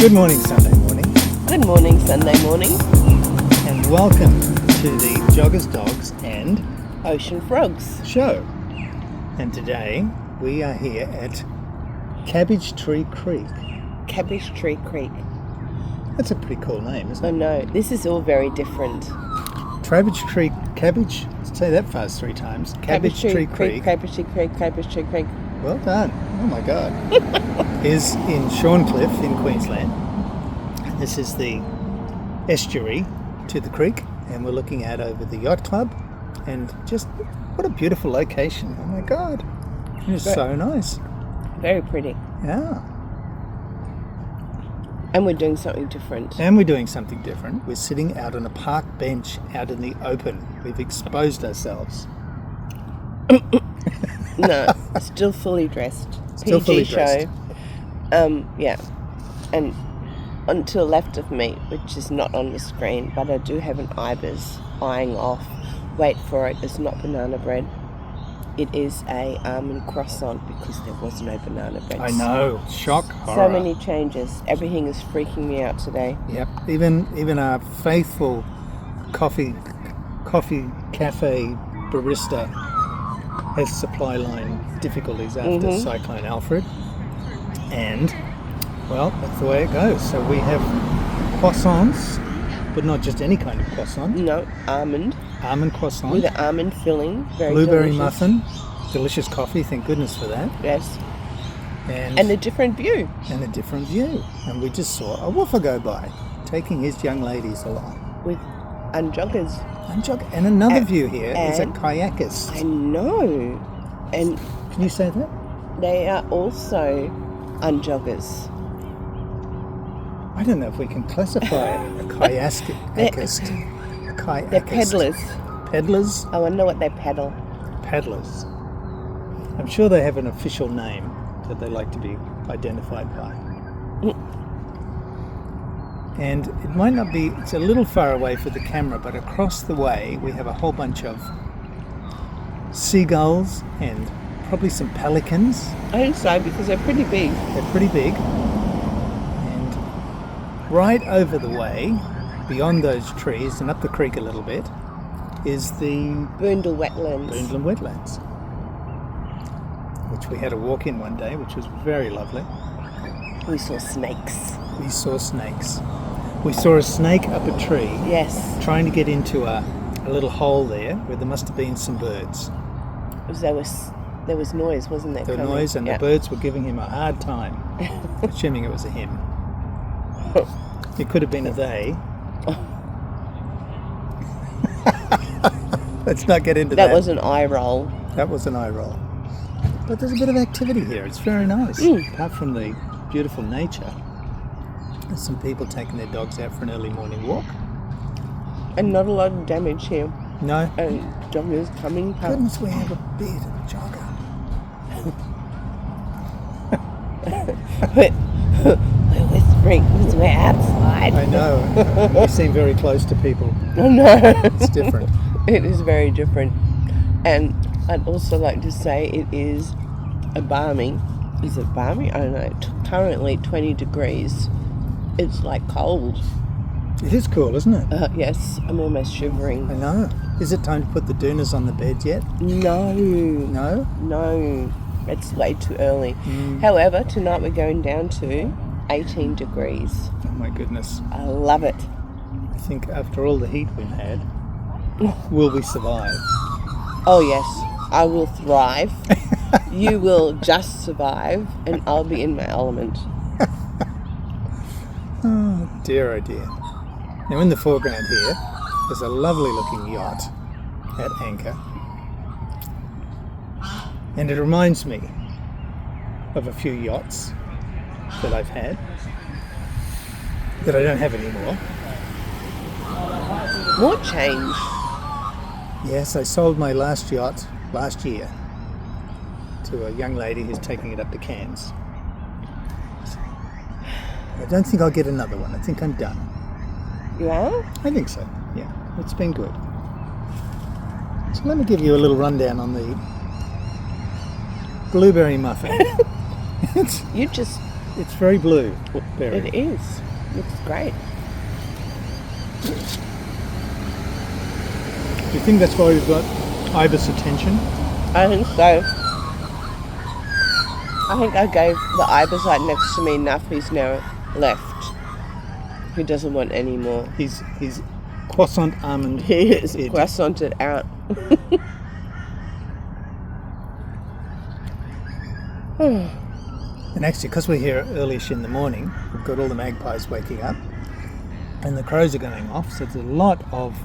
Good morning, Sunday morning. Good morning, Sunday morning. And welcome to the Joggers, Dogs and Ocean Frogs show. And today we are here at Cabbage Tree Creek. Cabbage Tree Creek. That's a pretty cool name, isn't I it? know, this is all very different. Cabbage Tree, Cabbage, say that fast 3 times. Cabbage Tree Creek. Cabbage Tree Creek, Cabbage Tree Creek. Well done. Oh my God. Is in Shorncliffe in Queensland. This is the estuary to the creek, and we're looking out over the yacht club, and just what a beautiful location. Oh my God. It's so nice. Very pretty. Yeah. And we're doing something different. And we're doing something different. We're sitting out on a park bench out in the open. We've exposed ourselves. No, still fully dressed. Still PG fully show. dressed. Yeah. And on to the left of me, which is not on the screen, but I do have an ibis eyeing off. Wait for it, it's not banana bread. It is a almond croissant because there was no banana bread. I know. Shock. Horror. So many changes. Everything is freaking me out today. Yep. Even our faithful coffee cafe barista has supply line difficulties after Cyclone Alfred. And, well, that's the way it goes. So we have croissants, but not just any kind of croissant. No, almond. Almond croissant. With an almond filling. Very Blueberry delicious. muffin. Delicious coffee, thank goodness for that. Yes. And a different view. And a different view. And we just saw a woofer go by, taking his young ladies along. With joggers. And another view here is a kayakist. I know. And Can you say that? they are also joggers. I don't know if we can classify a kayakist. A kayakist. They're peddlers. Peddlers? I wonder what they peddle. Paddlers. I'm sure they have an official name that they like to be identified by. And it might not be, it's a little far away for the camera, but across the way we have a whole bunch of seagulls and probably some pelicans. I think so, because they're pretty big. They're pretty big. And right over the way, beyond those trees and up the creek a little bit, is the Boondall Wetlands. Boondall Wetlands, which we had a walk in one day, which was very lovely. We saw snakes. We saw snakes. We saw a snake up a tree Yes. trying to get into a little hole there where there must have been some birds. There was noise, wasn't there? There was coming? noise, and the birds were giving him a hard time, assuming it was a him. It could have been a they. Let's not get into that. That was an eye roll. That was an eye roll. But there's a bit of activity here. It's very nice. Apart from the beautiful nature, there's some people taking their dogs out for an early morning walk. And not a lot of damage here. No. And joggers coming past. Goodness, we have a bit of a jogger. We're whispering because we're outside. I know. You seem very close to people. Oh no. It's different. It is very different. And I'd also like to say it is a balmy. Is it balmy? I don't know. Currently 20 degrees. It's like cold. It is cool, isn't it? Yes, I'm almost shivering. I know. Is it time to put the doonas on the bed yet? No. No? No. It's way too early. However, tonight we're going down to 18 degrees. Oh my goodness. I love it. I think after all the heat we've had, will we survive? Oh yes, I will thrive. You will just survive, and I'll be in my element. Oh dear, oh dear. Now in the foreground here, there's a lovely looking yacht at anchor. And it reminds me of a few yachts that I've had that I don't have anymore. More change. Yes, I sold my last yacht last year to a young lady who's taking it up to Cairns. I don't think I'll get another one. I think I'm done. You are? I think so, yeah. It's been good. So let me give you a little rundown on the blueberry muffin. You just it's very blue berry. It is. Looks great. Do you think that's why we've got ibis attention? I think so. I think I gave the ibis right next to me enough. He's now left. He doesn't want any more. He's croissant almond. He is croissanted out. And actually, because we're here early-ish in the morning, we've got all the magpies waking up and the crows are going off, so there's a lot of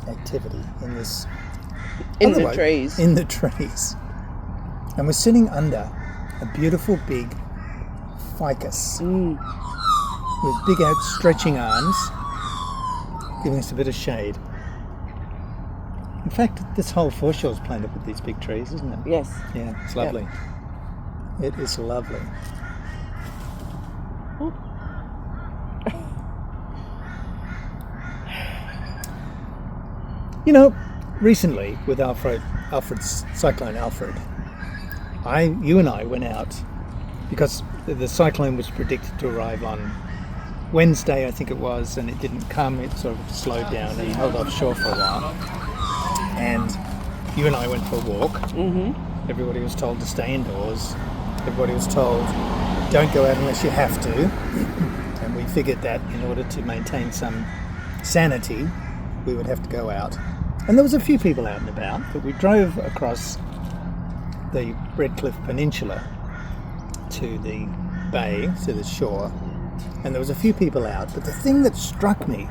activity in this... In the trees. In the trees. And we're sitting under a beautiful big ficus with big outstretching arms, giving us a bit of shade. In fact, this whole foreshore is planted with these big trees, isn't it? Yes. Yeah, it's lovely. Yep. It is lovely. You know, recently with Alfred's Cyclone Alfred, you and I went out because the cyclone was predicted to arrive on Wednesday, I think it was, and it didn't come. It sort of slowed down and held offshore for a while. And you and I went for a walk. Mm-hmm. Everybody was told to stay indoors. Everybody was told, don't go out unless you have to. And we figured that in order to maintain some sanity, we would have to go out. And there was a few people out and about, but we drove across the Redcliffe Peninsula to the bay, to the shore, and there was a few people out. But the thing that struck me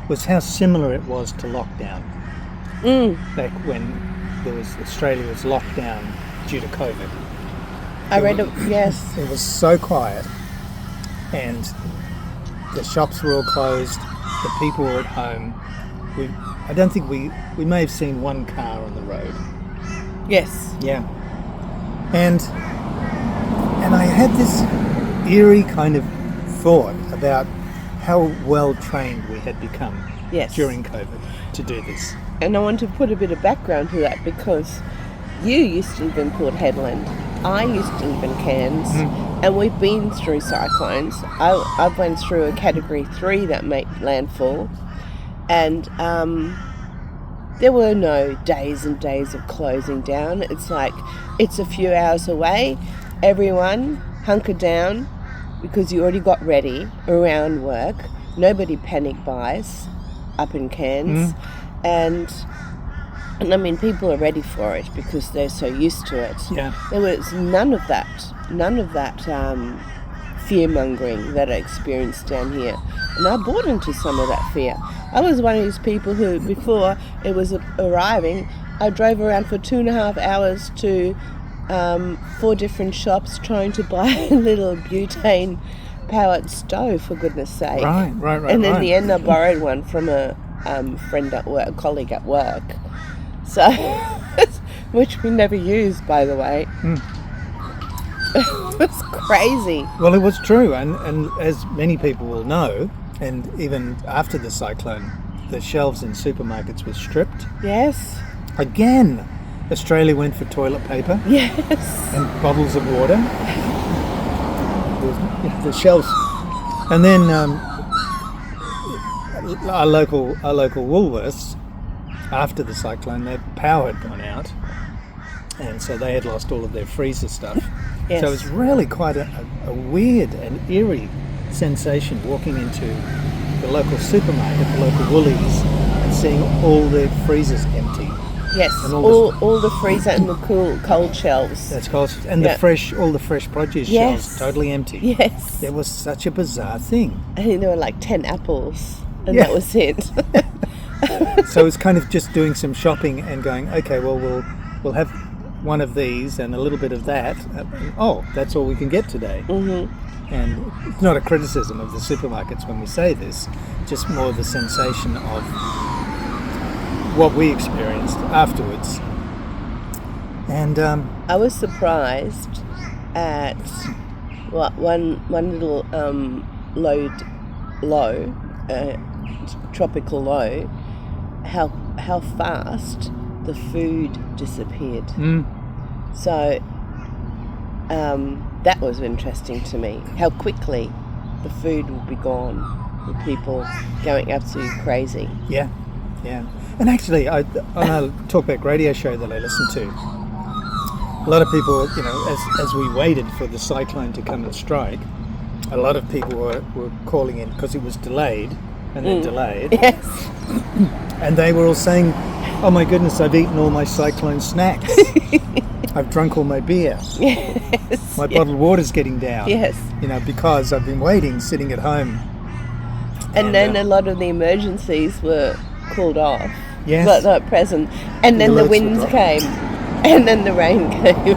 was how similar it was to lockdown. Back when Australia was locked down due to COVID. I read it, yes. It was so quiet, and the shops were all closed, the people were at home. I don't think we may have seen one car on the road. Yes. Yeah. And I had this eerie kind of thought about how well trained we had become during COVID to do this. And I want to put a bit of background to that because you used to live in Port Hedland, I used to live in Cairns, and we've been through cyclones. I went through a Category 3 that made landfall, and there were no days and days of closing down. It's like, it's a few hours away, everyone hunker down because you already got ready around work. Nobody panic buys up in Cairns. And I mean, people are ready for it because they're so used to it. Yeah. There was none of that fear-mongering that I experienced down here. And I bought into some of that fear. I was one of these people who, before it was arriving, I drove around for 2.5 hours to 4 different shops trying to buy a little butane-powered stove, for goodness sake. Right. And in the end, I borrowed one from a friend at work, a colleague at work. So, which we never used, by the way. It was crazy. Well, it was true, and as many people will know, and even after the cyclone, the shelves in supermarkets were stripped. Yes. Again, Australia went for toilet paper. Yes. And bottles of water. The shelves, and then our local Woolworths, after the cyclone, their power had gone out, and so they had lost all of their freezer stuff. Yes. So it was really quite a weird and eerie sensation walking into the local supermarket, the local Woolies, and seeing all the freezers empty. Yes, and all the freezer and the cold shelves. That's cold, and all the fresh produce shelves totally empty. Yes. It was such a bizarre thing. I think there were like 10 apples, and that was it. So it's kind of just doing some shopping and going, okay, well, we'll have one of these and a little bit of that. That's all we can get today. Mm-hmm. And it's not a criticism of the supermarkets when we say this, just more the sensation of what we experienced afterwards. And I was surprised at one little low, tropical low, how fast the food disappeared. So that was interesting to me. How quickly the food would be gone with people going absolutely crazy. Yeah. And actually, on a talkback radio show that I listened to, a lot of people, as we waited for the cyclone to come and strike, a lot of people were calling in because it was delayed and then delayed. Yes. And they were all saying, oh my goodness, I've eaten all my cyclone snacks. I've drunk all my beer. Yes. My bottled water's getting down. Yes. Because I've been waiting, sitting at home. And then a lot of the emergencies were called off. Yes. But not present. And then the winds came. And then the rain came.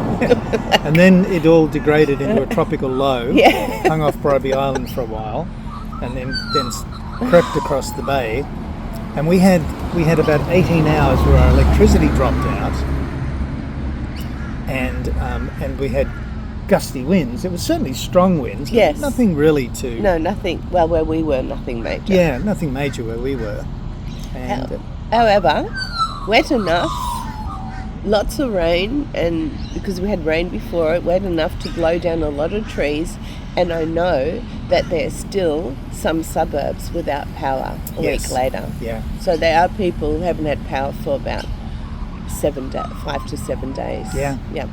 And then it all degraded into a tropical low. Yeah. Hung off Bribie Island for a while. And then crept across the bay. And we had about 18 hours where our electricity dropped out. And we had gusty winds. It was certainly strong winds. But yes. Nothing really to... No, nothing. Well, where we were, nothing major. Yeah, nothing major where we were. And however, wet enough, lots of rain, and because we had rain before it, wet enough to blow down a lot of trees. And I know that there's still some suburbs without power a week later. Yeah. So there are people who haven't had power for about 5 to 7 days. Yeah. Yeah.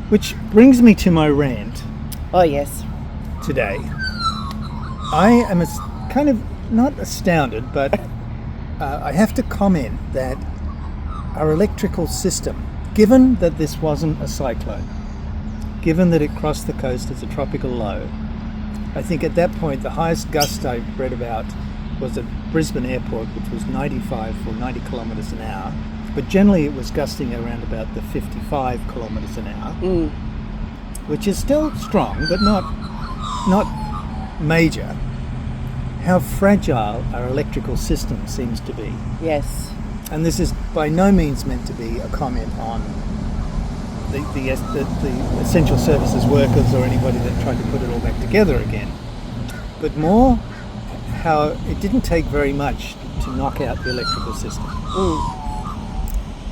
Which brings me to my rant. Oh, yes. Today. I am kind of not astounded, but I have to comment that our electrical system, given that this wasn't a cyclone, given that it crossed the coast as a tropical low, I think at that point the highest gust I read about was at Brisbane Airport, which was 95 or 90 kilometres an hour. But generally it was gusting around about the 55 kilometres an hour, which is still strong, but not major. How fragile our electrical system seems to be. Yes. And this is by no means meant to be a comment on the essential services workers or anybody that tried to put it all back together again, but more how it didn't take very much to knock out the electrical system.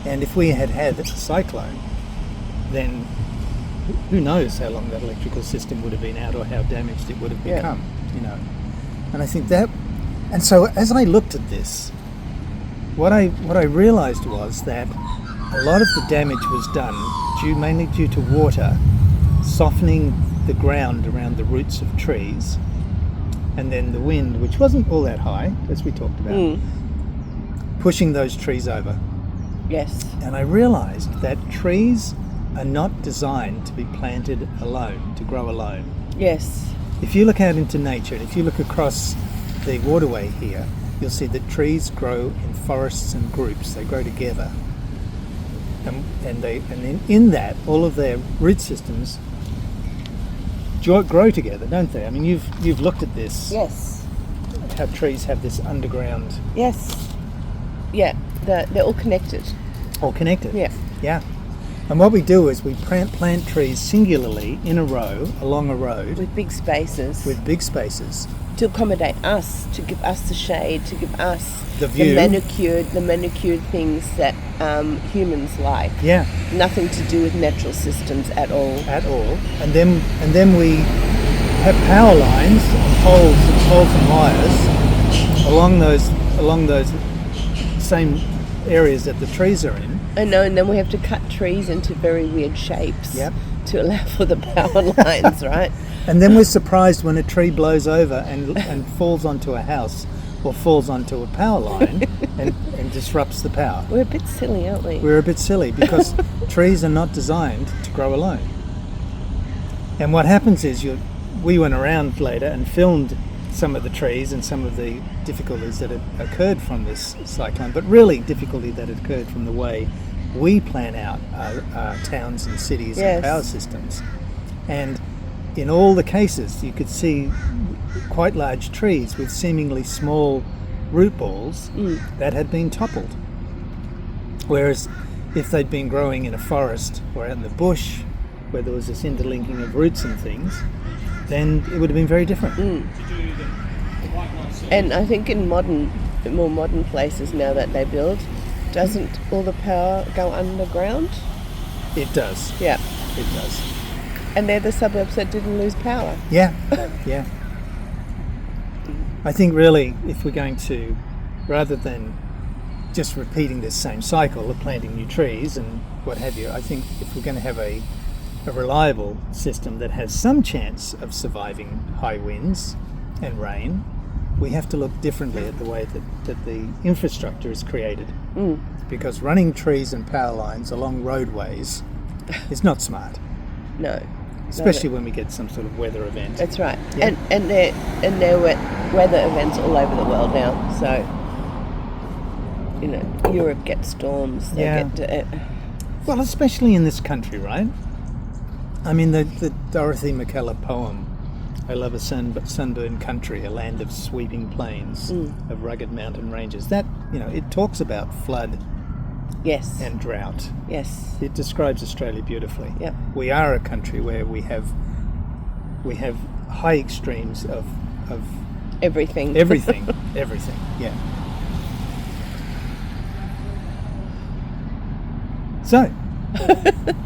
And if we had a cyclone, then who knows how long that electrical system would have been out or how damaged it would have become, And I think that, and so as I looked at this, what I realised was that a lot of the damage was done mainly due to water softening the ground around the roots of trees, and then the wind, which wasn't all that high, as we talked about, pushing those trees over. Yes. And I realised that trees are not designed to be planted alone, to grow alone. Yes. If you look out into nature, and if you look across the waterway here, you'll see that trees grow in forests and groups. They grow together. And then in that, all of their root systems grow together, don't they? I mean, you've looked at this. Yes. How trees have this underground... Yes. Yeah, they're all connected. All connected. Yeah. Yeah. And what we do is we plant trees singularly in a row along a road. With big spaces. To accommodate us, to give us the shade, to give us the view. The manicured things that humans like. Yeah. Nothing to do with natural systems at all. And then we have power lines and poles and wires along those same areas that the trees are in. I know, and then we have to cut trees into very weird shapes. Yep. To allow for the power lines, right? And then we're surprised when a tree blows over and falls onto a house or falls onto a power line and disrupts the power. We're a bit silly, aren't we? We're a bit silly because trees are not designed to grow alone. And what happens is we went around later and filmed some of the trees and some of the difficulties that had occurred from this cyclone, but really difficulty that had occurred from the way we plan out our towns and cities and power systems. And in all the cases, you could see quite large trees with seemingly small root balls that had been toppled. Whereas if they'd been growing in a forest or out in the bush, where there was this interlinking of roots and things, then it would have been very different. And I think in more modern places now that they build, doesn't all the power go underground? It does. Yeah. It does. And they're the suburbs that didn't lose power. Yeah, yeah. I think really, if we're going to, rather than just repeating this same cycle of planting new trees and what have you, I think if we're going to have a reliable system that has some chance of surviving high winds and rain, we have to look differently at the way that the infrastructure is created. Because running trees and power lines along roadways is not smart. No. Especially when we get some sort of weather event. That's right. Yeah. And there are weather events all over the world now. So, you know, Europe gets storms. They get well, especially in this country, right? I mean, the Dorothy McKellar poem, I love a sunburned country, a land of sweeping plains, of rugged mountain ranges. That, you know, it talks about flood yes. and drought. Yes. It describes Australia beautifully. Yep. We are a country where we have high extremes of Everything. everything, yeah. So,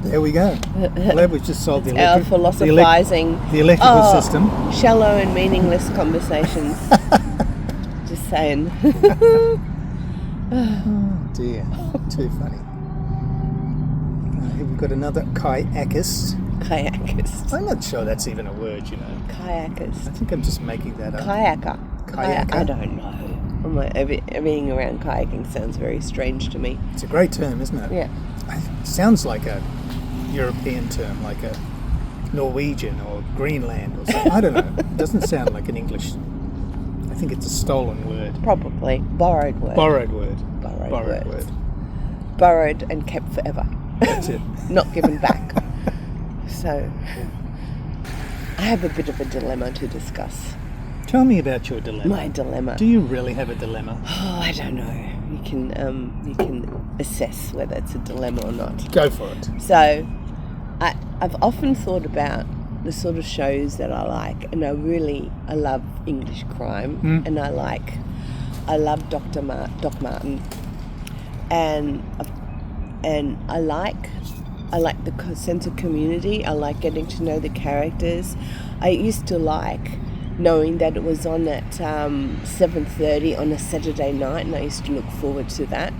there we go. Glad we've just solved the Our electric, philosophizing. the electrical system. Shallow and meaningless conversations. Just saying. Oh dear, too funny. Here we've got another kayakist. Kayakist. I'm not sure that's even a word, you know. Kayakist. I think I'm just making that up. Kayaker. Kayaker? I don't know. I'm like, everything around kayaking sounds very strange to me. It's a great term, isn't it? Yeah. It sounds like a European term, like a Norwegian or Greenland or something. I don't know. It doesn't sound like an English. I think it's a stolen word. Probably. Borrowed word. Borrowed word. Borrowed word. Borrowed and kept forever. That's it. Not given back. So, I have a bit of a dilemma to discuss. Tell me about your dilemma. My dilemma. Do you really have a dilemma? Oh, I don't know. You can assess whether it's a dilemma or not. Go for it. So, I've often thought about the sort of shows that I like, and I love English crime, and I love Doc Martin, and I like the sense of community. I like getting to know the characters. I used to like knowing that it was on at 7:30 on a Saturday night, and I used to look forward to that.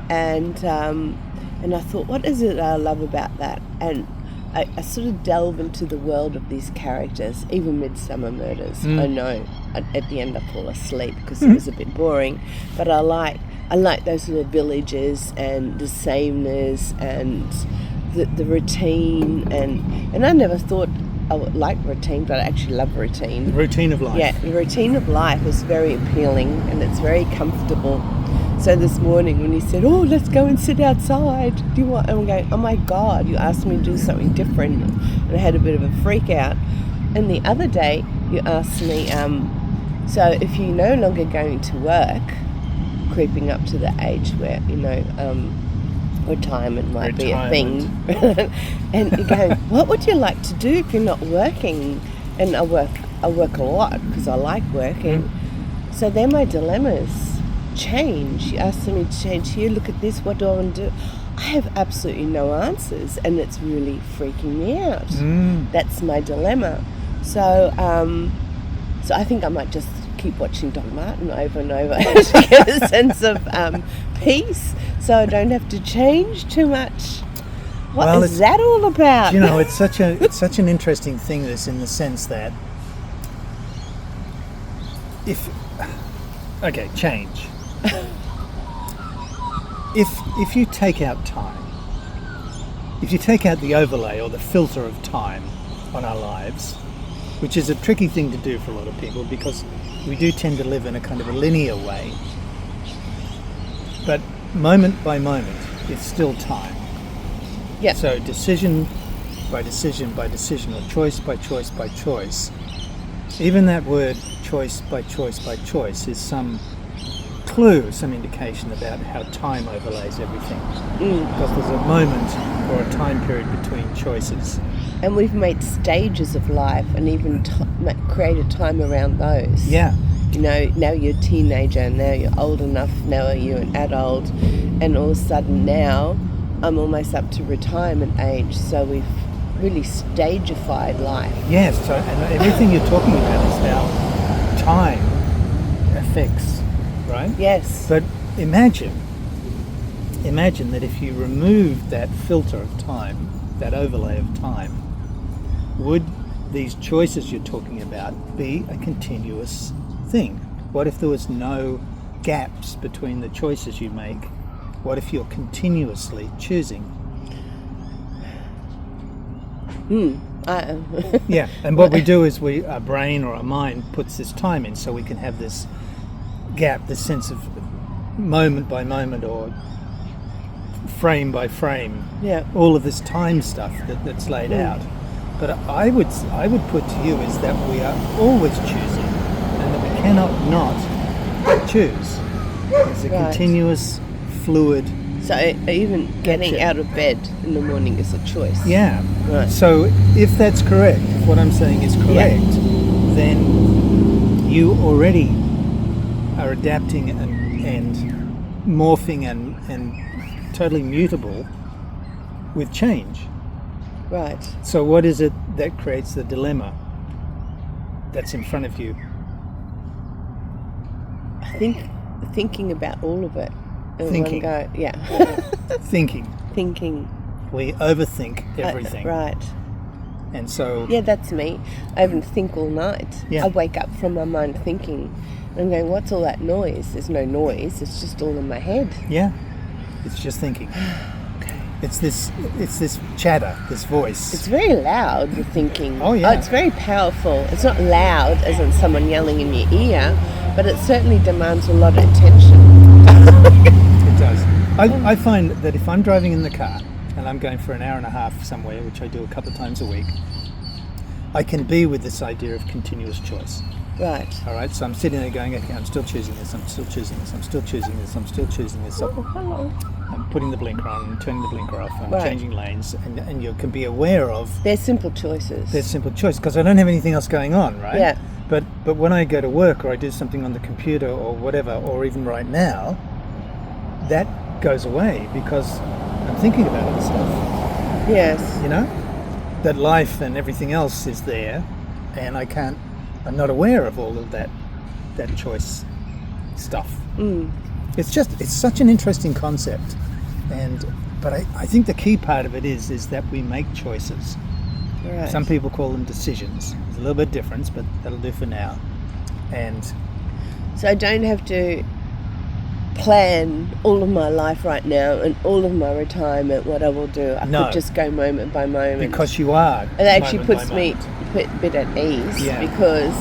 And I thought, what is it I love about that? And I sort of delve into the world of these characters, even Midsummer Murders. I know at the end I fall asleep because it was a bit boring, but I like those little villages and the sameness and the routine, and I never thought I would like routine, but I actually love routine. The routine of life. Yeah, the routine of life is very appealing and it's very comfortable. So this morning when you said, oh, let's go and sit outside, do you want? And I'm going, oh my God, you asked me to do something different. And I had a bit of a freak out. And the other day you asked me, so if you're no longer going to work, creeping up to the age where, retirement might be a thing. And you're going, what would you like to do if you're not working? And I work a lot because I like working. So then my dilemmas change. You asked me to change here, look at this, what do I want to do? I have absolutely no answers, and it's really freaking me out. That's my dilemma. So I think I might just keep watching Doc Martin over and over to get a sense of peace, so I don't have to change too much. What is that all about? You know, it's such an interesting thing, this, in the sense that change. If you take out time, if you take out the overlay or the filter of time on our lives, which is a tricky thing to do for a lot of people because we do tend to live in a kind of a linear way, but moment by moment it's still time. Yeah. So decision by decision by decision, or choice by choice by choice, even that word choice by choice by choice is some clue, some indication about how time overlays everything. Because there's a moment or a time period between choices. And we've made stages of life and even created time around those. Yeah. You know, now you're a teenager, now you're old enough, now you're an adult, and all of a sudden now I'm almost up to retirement age. So we've really stagified life. Yes, so, and everything you're talking about is how time affects, right? Yes. But imagine that if you removed that filter of time, that overlay of time, would these choices you're talking about be a continuous thing? What if there was no gaps between the choices you make? What if you're continuously choosing? Yeah, and what we do is our brain or our mind puts this time in so we can have this gap, this sense of moment by moment or frame by frame, all of this time stuff that's laid out. But I would put to you is that we are always choosing and that we cannot not choose. It's a continuous, fluid. So even getting out of bed in the morning is a choice. Yeah. Right. So if that's correct, if what I'm saying is correct, then you already are adapting and morphing and totally mutable with change. Right. So what is it that creates the dilemma that's in front of you? I think thinking about all of it in Thinking. one go. Yeah. Thinking. We overthink everything. Right. And so... Yeah, that's me. I even think all night. Yeah. I wake up from my mind thinking. I'm going, what's all that noise? There's no noise. It's just all in my head. Yeah. It's just thinking. It's this chatter, this voice. It's very loud, the thinking. Oh, yeah. It's very powerful. It's not loud as in someone yelling in your ear, but it certainly demands a lot of attention. It does. I find that if I'm driving in the car and I'm going for an hour and a half somewhere, which I do a couple of times a week, I can be with this idea of continuous choice. Right. All right, so I'm sitting there going, okay, I'm still choosing this, I'm still choosing this, I'm still choosing this, I'm still choosing this. Hello. I'm putting the blinker on and turning the blinker off, I'm Right. changing lanes, and you can be aware of They're simple choices. their simple choice, because I don't have anything else going on, right? Yeah. But when I go to work or I do something on the computer or whatever, or even right now, that goes away because I'm thinking about other stuff. Yes. You know? That life and everything else is there, and I'm not aware of all of that choice stuff. It's such an interesting concept, but I think the key part of it is that we make choices. Right. Some people call them decisions. There's a little bit of difference, but that'll do for now. And So I don't have to plan all of my life right now and all of my retirement, what I will do. I No. could just go moment by moment. because you are. It actually moment puts by me moment. a bit at ease Yeah. because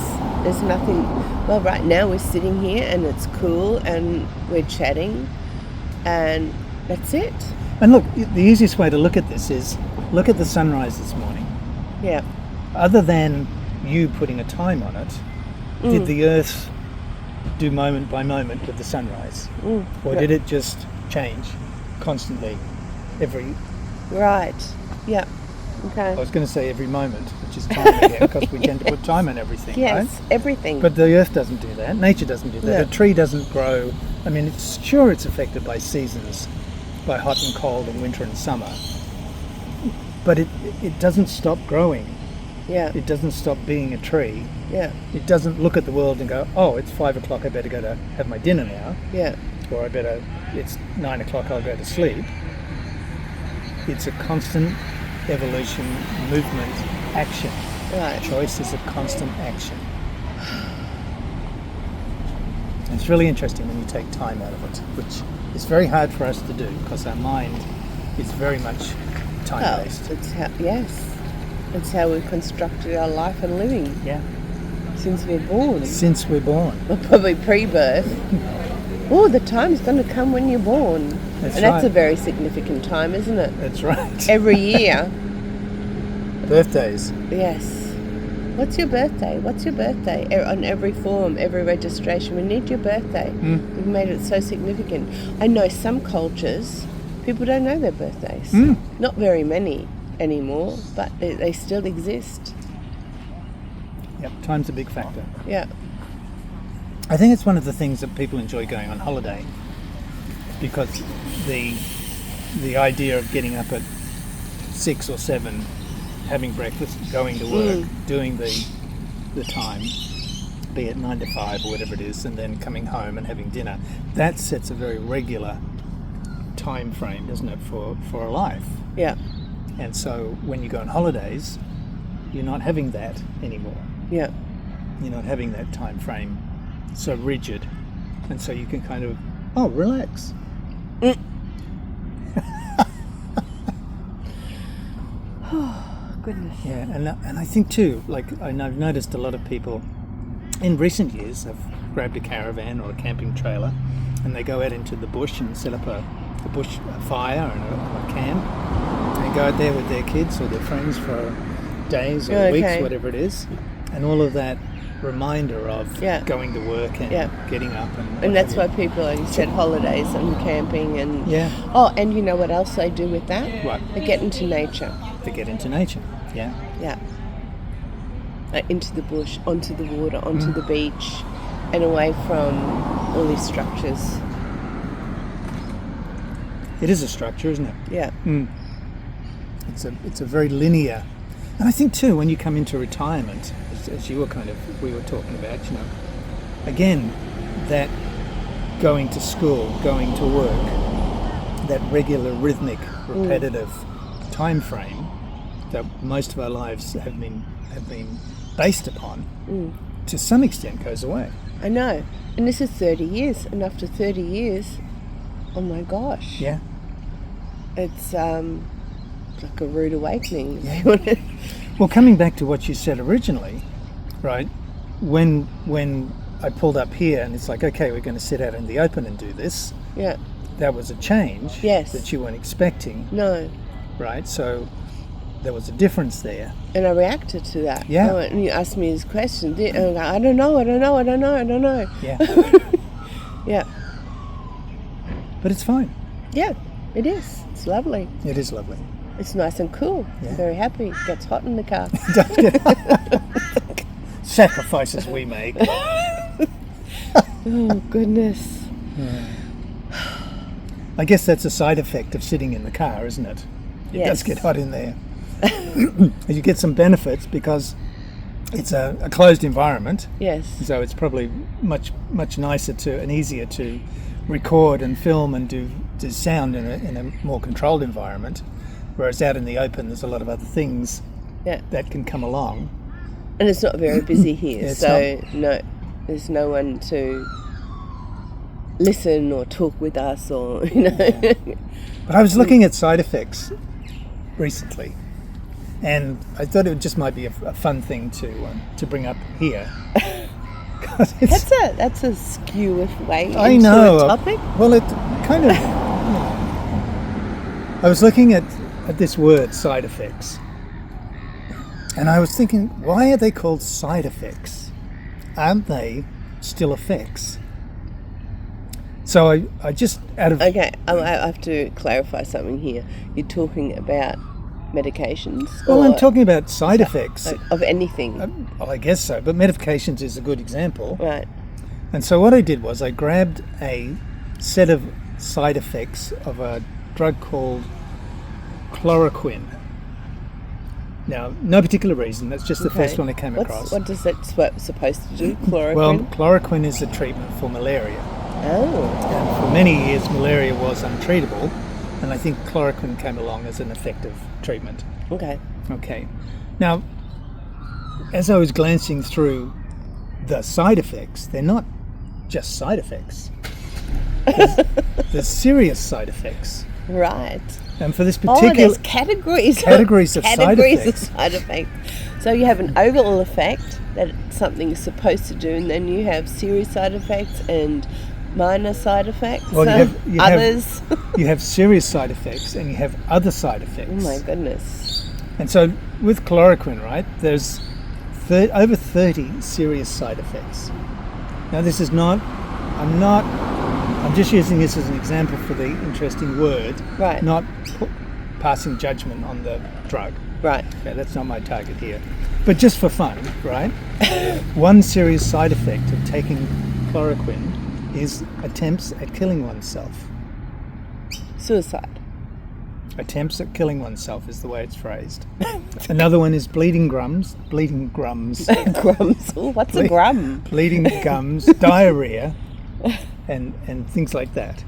there's nothing. Well, right now we're sitting here and it's cool and we're chatting, and that's it. And look, the easiest way to look at this is look at the sunrise this morning. Yeah. Other than you putting a time on it, did the Earth do moment by moment with the sunrise? Or did it just change constantly every... Right. Yeah. Okay. I was going to say every moment, which is time again, because we tend to put time on everything, Yes, right? everything. But the Earth doesn't do that. Nature doesn't do that. No. A tree doesn't grow. I mean, it's affected by seasons, by hot and cold and winter and summer. But it doesn't stop growing. yeah. It doesn't stop being a tree. Yeah. It doesn't look at the world and go, oh, it's 5 o'clock, I better go to have my dinner now. Yeah. Or it's 9 o'clock, I'll go to sleep. It's a constant evolution, movement, action. Right. Choice is a constant action. It's really interesting when you take time out of it, which is very hard for us to do because our mind is very much time-based. It's how we've constructed our life and living Yeah. since we're born. Since we're born. Well, probably pre-birth. Oh, the time's going to come when you're born. That's and that's right. a very significant time, isn't it? That's right. Every year. Birthdays. Yes. What's your birthday? What's your birthday? On every form, every registration, we need your birthday. We've made it so significant. I know some cultures, people don't know their birthdays. Not very many anymore, but they still exist. Yep, time's a big factor. Yeah. I think it's one of the things that people enjoy going on holiday because the idea of getting up at 6 or 7 having breakfast, going to work, doing the time, be it 9 to 5 or whatever it is, and then coming home and having dinner. That sets a very regular time frame, doesn't it, for a life? Yeah. And so when you go on holidays, you're not having that anymore. Yeah. You're not having that time frame so rigid, and so you can kind of relax. Oh, goodness. Yeah, and I think too, and I've noticed a lot of people in recent years have grabbed a caravan or a camping trailer, and they go out into the bush and set up a fire and a camp, and go out there with their kids or their friends for days or weeks, whatever it is, and all of that reminder of going to work and getting up and that's why people, like you said, holidays and camping and and you know what else they do with that? What? They get into nature. They get into nature. Yeah. Into the bush, onto the water, onto the beach, and away from all these structures. It is a structure, isn't it? Yeah. It's a very linear, and I think too when you come into retirement, as we were talking about, again, that going to school, going to work, that regular, rhythmic, repetitive time frame that most of our lives have been based upon, to some extent goes away. I know, and this is 30 years, and after 30 years, oh my gosh. Yeah. It's like a rude awakening. Yeah. Well, coming back to what you said originally, right? When I pulled up here and it's like, okay, we're going to sit out in the open and do this. Yeah. That was a change. Yes. That you weren't expecting. No. Right? So there was a difference there. And I reacted to that. Yeah. And you asked me this question. And I go, I don't know. Yeah. Yeah. But it's fine. Yeah, it is. It's lovely. It is lovely. It's nice and cool. Yeah. Very happy. It gets hot in the car. Sacrifices we make. Oh, goodness. Yeah. I guess that's a side effect of sitting in the car, isn't it? It does get hot in there. You get some benefits because it's a closed environment. Yes. So it's probably much nicer and easier to record and film and do sound in a more controlled environment. Whereas out in the open, there's a lot of other things that can come along. And it's not very busy here, Yeah, there's no one to listen or talk with us or, But I was looking at side effects recently, and I thought it just might be a fun thing to bring up here. That's a skew way into I know. a topic. Well, it kind of... I was looking at this word, side effects, and I was thinking, why are they called side effects? Aren't they still effects? So I just Okay, I have to clarify something here. You're talking about medications? Well, I'm talking about side effects. Of anything? Well, I guess so, but medications is a good example. Right. And so what I did was I grabbed a set of side effects of a drug called chloroquine. Now, no particular reason, that's just the first one I came across. What does that supposed to do, chloroquine? Well, chloroquine is a treatment for malaria. Oh. And for many years, malaria was untreatable, and I think chloroquine came along as an effective treatment. Okay. Now, as I was glancing through the side effects, they're not just side effects. There's serious side effects. Right. And for this particular... there's categories of side effects. So you have an overall effect that something is supposed to do, and then you have serious side effects and minor side effects. Well, you others. You have serious side effects and you have other side effects. Oh my goodness. And so with chloroquine, right, there's over 30 serious side effects. Now this is not, I'm just using this as an example for the interesting word, right? Not passing judgment on the drug. Right. Okay, that's not my target here. But just for fun, right? One serious side effect of taking chloroquine is attempts at killing oneself. Suicide. Attempts at killing oneself is the way it's phrased. Another one is bleeding grums. Grums. Oh, what's a grum? Bleeding gums, diarrhea, and things like that.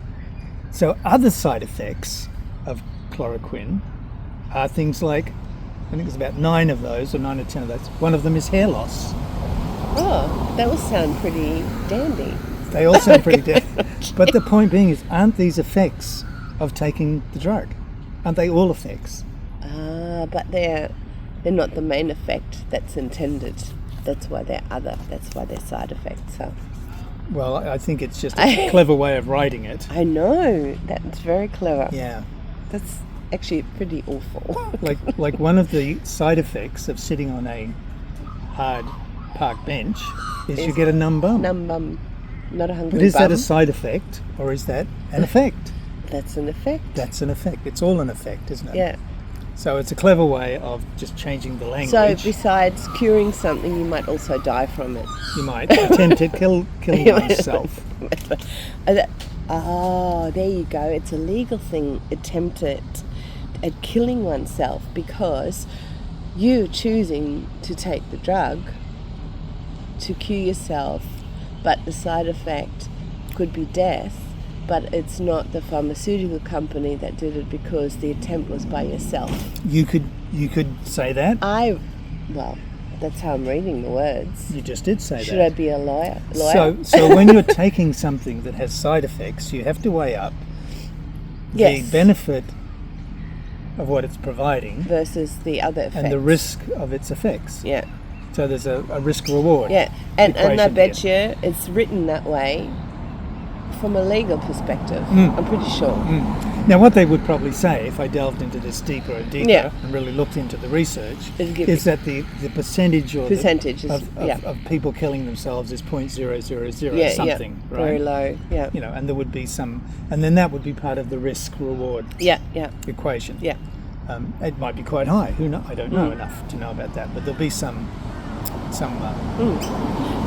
So other side effects of chloroquine are things like, I think there's about 9 of those, or 9 or 10 of those. One of them is hair loss. Oh, that will sound pretty dandy. They all sound pretty dandy. But the point being is, aren't these effects of taking the drug? Aren't they all effects? But they're not the main effect that's intended. That's why they're side effects. So. Well, I think it's just a clever way of writing it. I know, that's very clever. Yeah. That's actually pretty awful. like one of the side effects of sitting on a hard park bench is you get a numb bum. Numb bum, not a hungry bum. But is that a side effect or is that an effect? That's an effect. That's an effect. It's all an effect, isn't it? Yeah. So it's a clever way of just changing the language. So besides curing something, you might also die from it. You might attempt at killing oneself. There you go. It's a legal thing, attempted at killing oneself, because you choosing to take the drug to cure yourself, but the side effect could be death, but it's not the pharmaceutical company that did it because the attempt was by yourself. You could say that. Well, that's how I'm reading the words. You just did say that. Should I be a lawyer? So when you're taking something that has side effects, you have to weigh up the benefit of what it's providing versus the other effects. And the risk of its effects. Yeah. So there's a risk-reward. Yeah, and I bet you it's written that way from a legal perspective. I'm pretty sure. Now, what they would probably say, if I delved into this deeper and deeper and really looked into the research, is that the percentage of people killing themselves is 0.000 something, right? Very low. Yeah. You know, and there would be some, and then that would be part of the risk-reward equation. Yeah. It might be quite high. I don't know enough to know about that, but there'll be some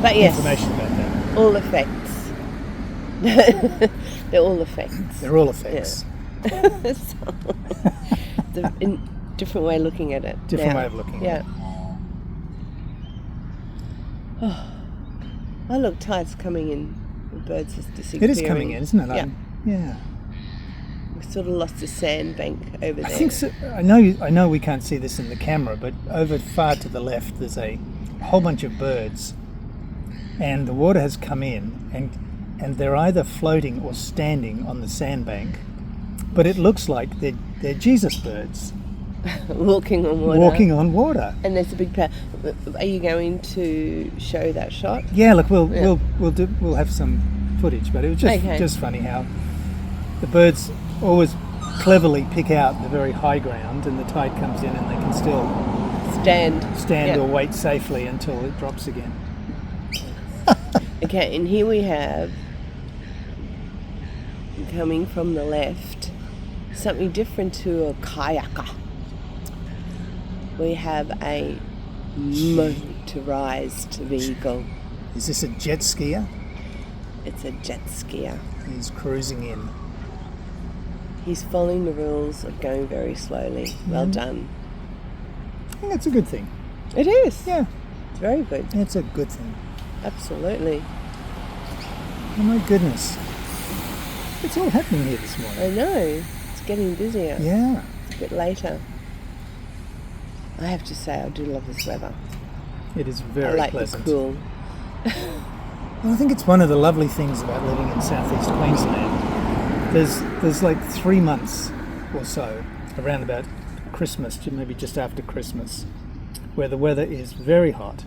but yes, information about that. All effects. They're all effects. They're all effects. Yeah. Different way of looking at it. Different way of looking at it. Oh, look, tide's coming in. The birds is disappearing. It is coming in, isn't it? Yeah. We sort of lost a sandbank over there. I think so. I know we can't see this in the camera, but over far to the left there's a whole bunch of birds, and the water has come in, and they're either floating or standing on the sandbank, but it looks like they're Jesus birds. Walking on water. And there's a big pair. Are you going to show that shot? Yeah, look, we'll have some footage, but it was just funny how the birds always cleverly pick out the very high ground, and the tide comes in and they can still stand or wait safely until it drops again. Okay, and here we have, coming from the left, something different to a kayaker. We have a motorized vehicle. Is this a jet skier? It's a jet skier. He's cruising in. He's following the rules of going very slowly. Well done. I think that's a good thing. It is. Yeah. It's very good. It's a good thing. Absolutely. Oh my goodness. It's all happening here this morning. I know. It's getting busier. Yeah. It's a bit later. I have to say, I do love this weather. It is very pleasant. The cool. Well, I think it's one of the lovely things about living in southeast Queensland. There's like 3 months or so around about Christmas, maybe just after Christmas, where the weather is very hot.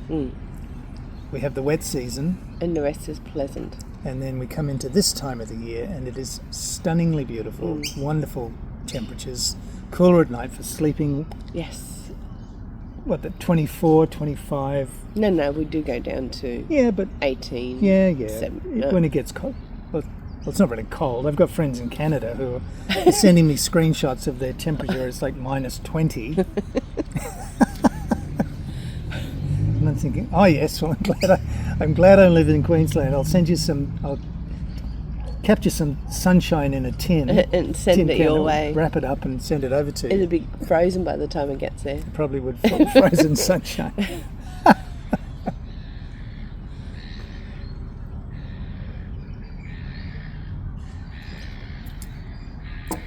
We have the wet season. And the rest is pleasant. And then we come into this time of the year and it is stunningly beautiful, wonderful temperatures, cooler at night for sleeping. Yes. What, the 24, 25? No, we do go down to 18. Yeah. 7, when it gets cold. Well, it's not really cold. I've got friends in Canada who are sending me screenshots of their temperature. It's like minus 20. And I'm thinking, oh yes, well I'm glad I live in Queensland. I'll send you some capture some sunshine in a tin and send it can, your way. wrap it up and send it over to you. It'll be frozen by the time it gets there. Probably would frozen sunshine.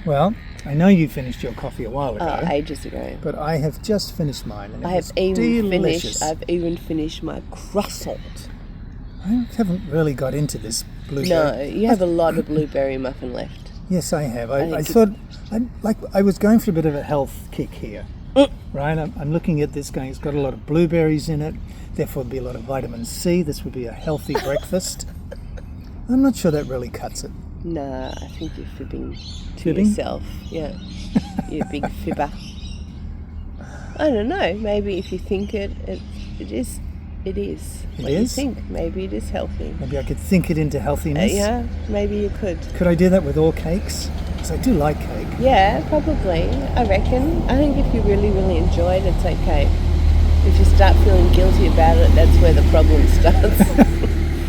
Well, I know you finished your coffee a while ago. Ages ago. But I have just finished mine, and I've even finished my croissant. I haven't really got into this blueberry. No, you have a lot of blueberry muffin left. Yes, I have. I thought I was going for a bit of a health kick here. Right? I'm looking at this going, it's got a lot of blueberries in it, therefore there'll be a lot of vitamin C. This would be a healthy breakfast. I'm not sure that really cuts it. Nah, I think you're fibbing to yourself. Yeah, you're a big fibber. I don't know. Maybe if you think it is. It is. It what is? You think. Maybe it is healthy. Maybe I could think it into healthiness. Yeah, maybe you could. Could I do that with all cakes? Because I do like cake. Yeah, probably. I reckon. I think if you really, really enjoy it, it's okay. If you start feeling guilty about it, that's where the problem starts.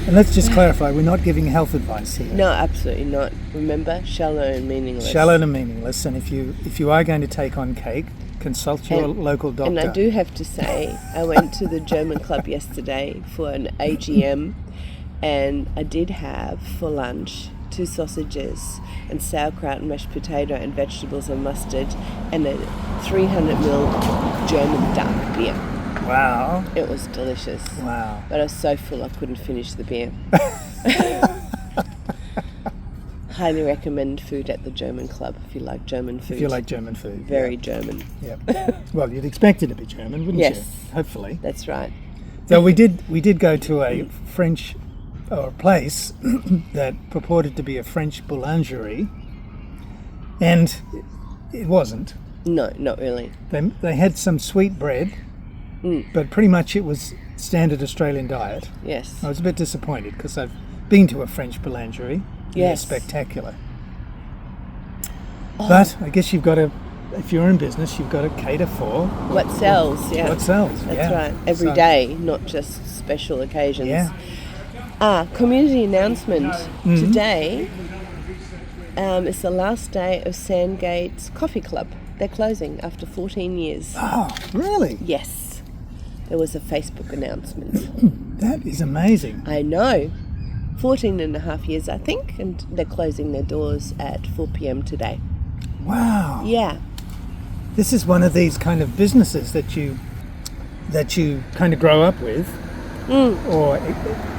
And let's just clarify, we're not giving health advice here. No, absolutely not. Remember, shallow and meaningless. Shallow and meaningless. And if you are going to take on cake, consult your local doctor. And I do have to say, I went to the German club yesterday for an AGM, and I did have for lunch 2 sausages and sauerkraut and mashed potato and vegetables and mustard and a 300ml German dark beer. Wow. It was delicious. Wow. But I was so full I couldn't finish the beer. Highly recommend food at the German club if you like German food. If you like German food. Very German. Yeah. Well, you'd expect it to be German, wouldn't Yes. you? Hopefully. That's right. So we did go to a French or a place that purported to be a French boulangerie, and it wasn't. No, not really. They had some sweet bread, but pretty much it was standard Australian diet. Yes. I was a bit disappointed because I've been to a French boulangerie. Yes. They're spectacular. But I guess you've got to, if you're in business, you've got to cater for what sells, yeah. What sells, That's yeah. right. Every day, not just special occasions. Yeah. Community announcement. Today is the last day of Sandgate's Coffee Club. They're closing after 14 years. Oh, really? Yes. There was a Facebook announcement. That is amazing. I know. 14 and a half years, I think, and they're closing their doors at 4 p.m. today. Wow. Yeah. This is one of these kind of businesses that you kind of grow up with, or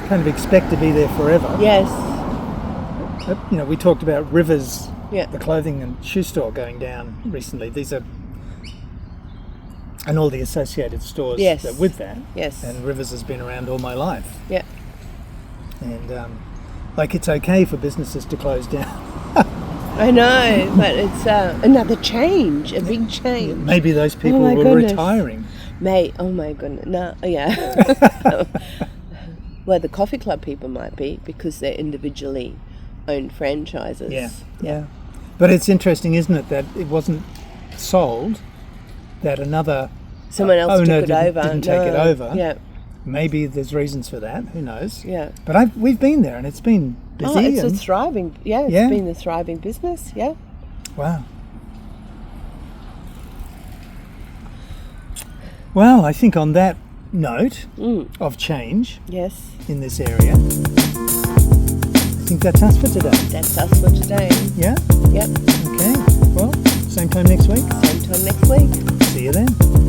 kind of expect to be there forever. Yes. You know, we talked about Rivers, Yeah. the clothing and shoe store going down recently. These are, and all the associated stores Yes. that with that. Yes. And Rivers has been around all my life. Yeah. And it's okay for businesses to close down. I know, but it's another change, a big change. Maybe those people my were goodness. retiring. Oh my goodness, no, yeah. Well, the coffee club people might be because they're individually owned franchises. Yeah. But it's interesting, isn't it, that it wasn't sold, that another Someone else owner took it over. didn't take it over. Yeah. Maybe there's reasons for that. Who knows? Yeah. But we've been there, and it's been busy. Oh, it's a and, thriving. Yeah, it's been a thriving business. Yeah. wow. Well, I think on that note of change Yes. in this area, I think that's us for today. That's us for today. Yeah? Yep. Okay. Well, same time next week. Same time next week. See you then.